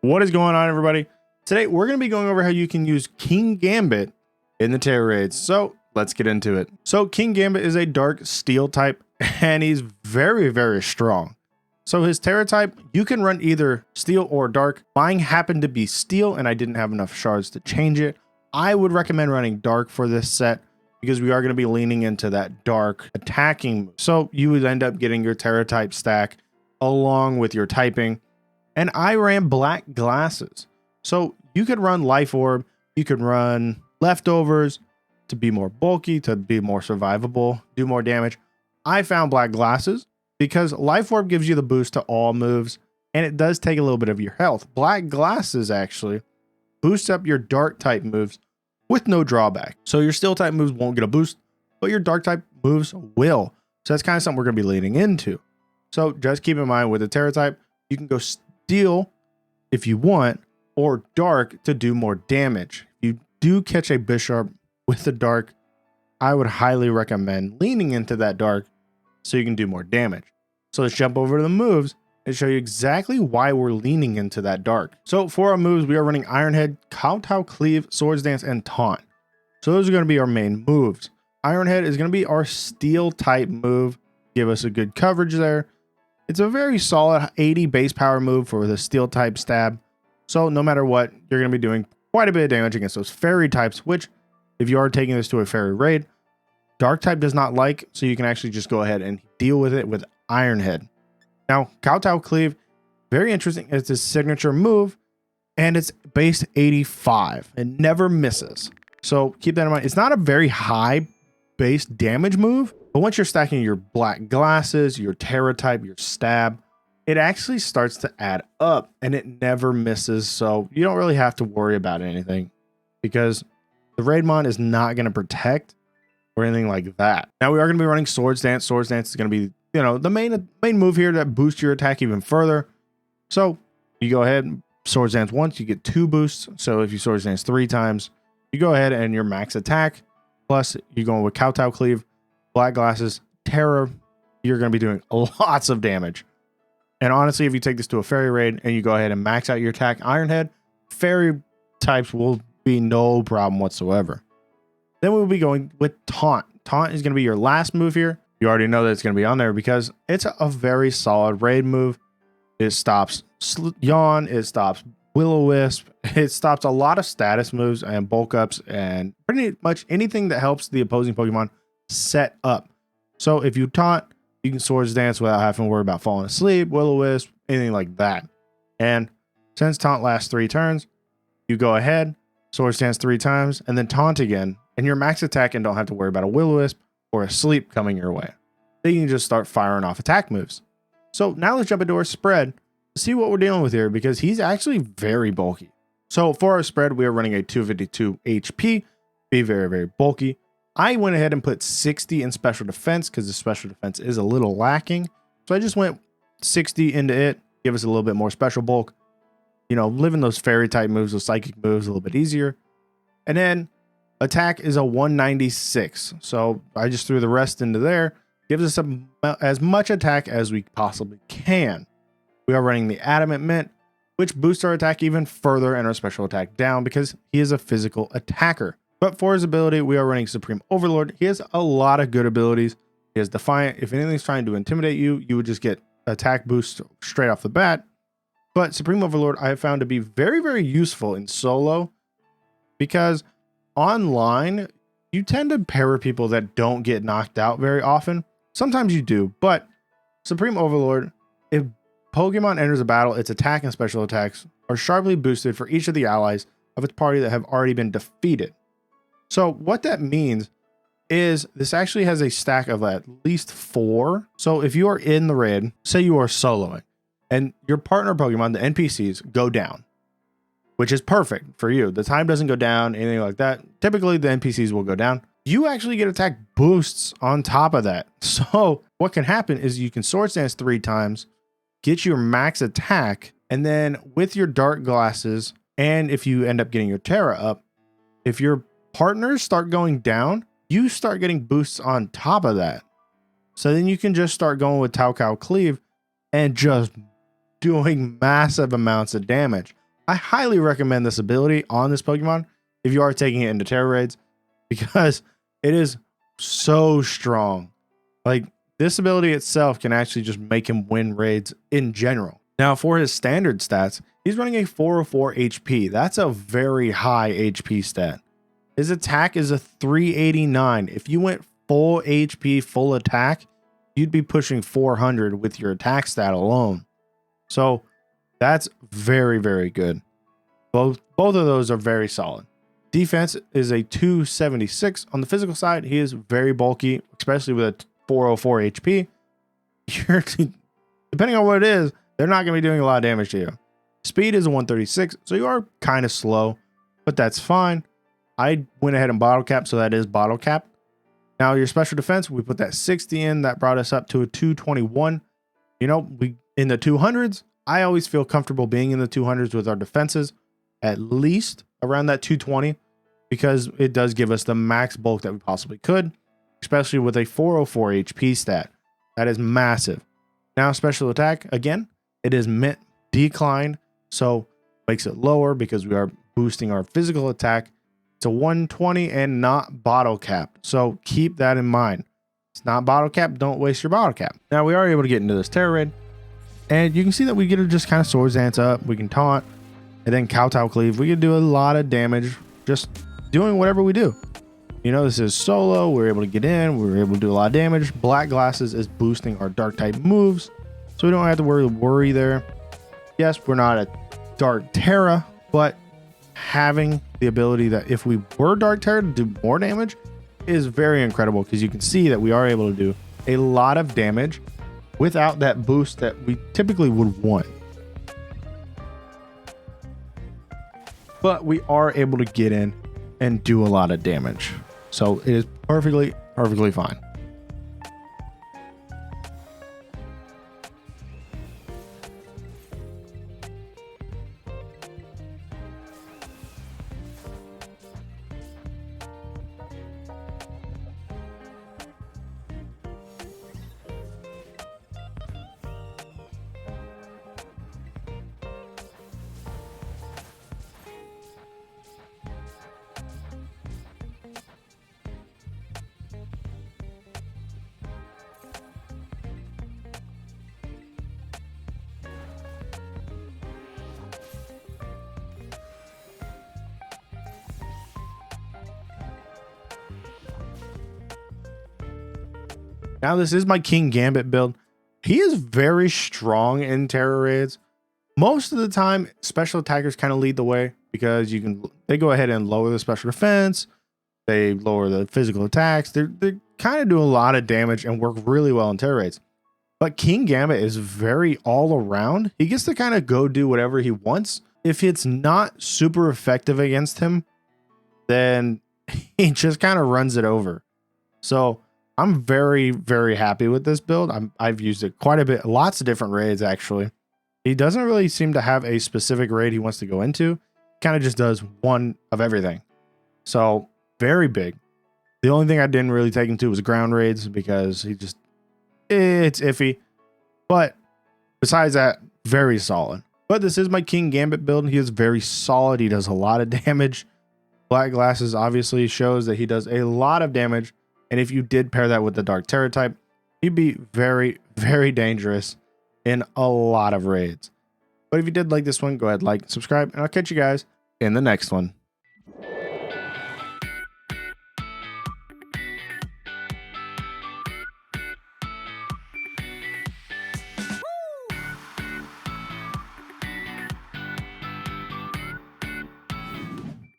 What is going on, everybody? Today we're going to be going over how you can use Kingambit in the Tera Raids. So let's get into it. So Kingambit is a dark steel type and he's very strong. So his Tera type, you can run either steel or dark. Mine happened to be steel and I didn't have enough shards to change it. I would recommend running dark for this set because we are going to be leaning into that dark attacking move. So you would end up getting your Tera type stack along with your typing. And I ran black glasses. So you could run life orb, you could run leftovers to be more bulky, to be more survivable, do more damage. I found black glasses because life orb gives you the boost to all moves and it does take a little bit of your health. Black glasses actually boosts up your dark type moves with no drawback. So your steel type moves won't get a boost, but your dark type moves will. So that's kind of something we're going to be leaning into. So just keep in mind with the Tera type, you can go steel if you want, or dark to do more damage. If you do catch a Bishop with the dark, I would highly recommend leaning into that dark so you can do more damage. So let's jump over to the moves and show you exactly why we're leaning into that dark. So for our moves, we are running Iron Head, Kowtow, Cleave, Swords Dance, and Taunt. So those are going to be our main moves. Iron Head is going to be our steel type move, give us a good coverage there. It's a very solid 80 base power move for the steel type stab. So no matter what, you're going to be doing quite a bit of damage against those fairy types, which if you are taking this to a fairy raid, dark type does not like, so you can actually just go ahead and deal with it with Iron Head. Now, Kowtow Cleave, very interesting. It's a signature move and it's base 85. It never misses. So keep that in mind. It's not a very high base damage move, but once you're stacking your black glasses, your Tera type, your stab, it actually starts to add up and it never misses. So you don't really have to worry about anything because the Raidmon is not going to protect or anything like that. Now we are going to be running Swords Dance. Swords Dance is going to be, the main move here that boosts your attack even further. So you go ahead and Swords Dance once, you get 2 boosts. So if you Swords Dance 3 times, you go ahead and your max attack. Plus you're going with Kowtow Cleave, black glasses, Tera, you're going to be doing lots of damage. And honestly, if you take this to a fairy raid and you go ahead and max out your attack Iron Head, fairy types will be no problem whatsoever. Then we'll be going with Taunt. Taunt is going to be your last move here. You already know that it's going to be on there because it's a very solid raid move. It stops Yawn, it stops Will-O-Wisp, it stops a lot of status moves and bulk ups and pretty much anything that helps the opposing Pokemon set up. So if you taunt, you can Swords Dance without having to worry about falling asleep, Will-O-Wisp, anything like that. And since Taunt lasts 3 turns, you go ahead, Swords Dance 3 times, and then Taunt again, and your max attack and don't have to worry about a Will-O-Wisp or a sleep coming your way. Then you can just start firing off attack moves. So now let's jump into our spread to see what we're dealing with here because he's actually very bulky. So for our spread, we are running a 252 HP, be very bulky. I went ahead and put 60 in special defense because the special defense is a little lacking. So I just went 60 into it, give us a little bit more special bulk. Living those fairy type moves, those psychic moves a little bit easier. And then attack is a 196. So I just threw the rest into there. Gives us as much attack as we possibly can. We are running the Adamant Mint, which boosts our attack even further and our special attack down because he is a physical attacker. But for his ability, we are running Supreme Overlord. He has a lot of good abilities. He has Defiant. If anything's trying to intimidate you, you would just get attack boost straight off the bat. But Supreme Overlord I have found to be very useful in solo because online, you tend to pair with people that don't get knocked out very often. Sometimes you do, but Supreme Overlord, if Pokemon enters a battle, its attack and special attacks are sharply boosted for each of the allies of its party that have already been defeated. So what that means is this actually has a stack of at least 4. So if you are in the raid, say you are soloing, and your partner Pokemon, the NPCs, go down, which is perfect for you. The time doesn't go down, anything like that. Typically, the NPCs will go down. You actually get attack boosts on top of that. So what can happen is you can Swords Dance 3 times, get your max attack, and then with your dark glasses, and if you end up getting your Tera up, if your partners start going down, you start getting boosts on top of that. So then you can just start going with Kowtow Cleave and just doing massive amounts of damage. I highly recommend this ability on this Pokemon if you are taking it into Tera Raids, because it is so strong. Like, this ability itself can actually just make him win raids in general. Now, for his standard stats, he's running a 404 HP. That's a very high HP stat. His attack is a 389. If you went full HP, full attack, you'd be pushing 400 with your attack stat alone. So that's very, very good. Both of those are very solid. Defense is a 276. On the physical side, he is very bulky, especially with a 404 HP. Depending on what it is, they're not going to be doing a lot of damage to you. Speed is a 136, so you are kind of slow, but that's fine. I went ahead and bottle capped, so that is bottle capped. Now, your special defense, we put that 60 in. That brought us up to a 221. You know, we in the 200s, I always feel comfortable being in the 200s with our defenses, at least around that 220, because it does give us the max bulk that we possibly could, especially with a 404 HP stat. That is massive. Now, special attack, again, it is mint decline, so makes it lower because we are boosting our physical attack. It's a 120 and not bottle cap, so keep that in mind. It's not bottle cap, don't waste your bottle cap. Now, we are able to get into this Tera Raid, and you can see that we get to just kind of Swords Dance up, we can taunt, and then Kowtow Cleave. We can do a lot of damage just doing whatever we do. You know, this is solo, we're able to get in, we're able to do a lot of damage. Black Glasses is boosting our dark type moves, so we don't have to worry there. Yes, we're not a Dark Tera, but having the ability that if we were Dark Tera to do more damage is very incredible, because you can see that we are able to do a lot of damage without that boost that we typically would want. But we are able to get in and do a lot of damage. So it is perfectly fine. Now, this is my Kingambit build. He is very strong in Tera Raids. Most of the time, special attackers kind of lead the way, because they go ahead and lower the special defense. They lower the physical attacks. They kind of do a lot of damage and work really well in Tera Raids. But Kingambit is very all around. He gets to kind of go do whatever he wants. If it's not super effective against him, then he just kind of runs it over. So I'm very, very happy with this build. I've used it quite a bit, lots of different raids actually. He doesn't really seem to have a specific raid he wants to go into. Kind of just does one of everything. So very big. The only thing I didn't really take him to was ground raids, because it's iffy. But besides that, very solid. But this is my Kingambit build. He is very solid. He does a lot of damage. Black Glasses obviously shows that he does a lot of damage. And if you did pair that with the Dark Tera type, he'd be very, very dangerous in a lot of raids. But if you did like this one, go ahead, like, subscribe, and I'll catch you guys in the next one.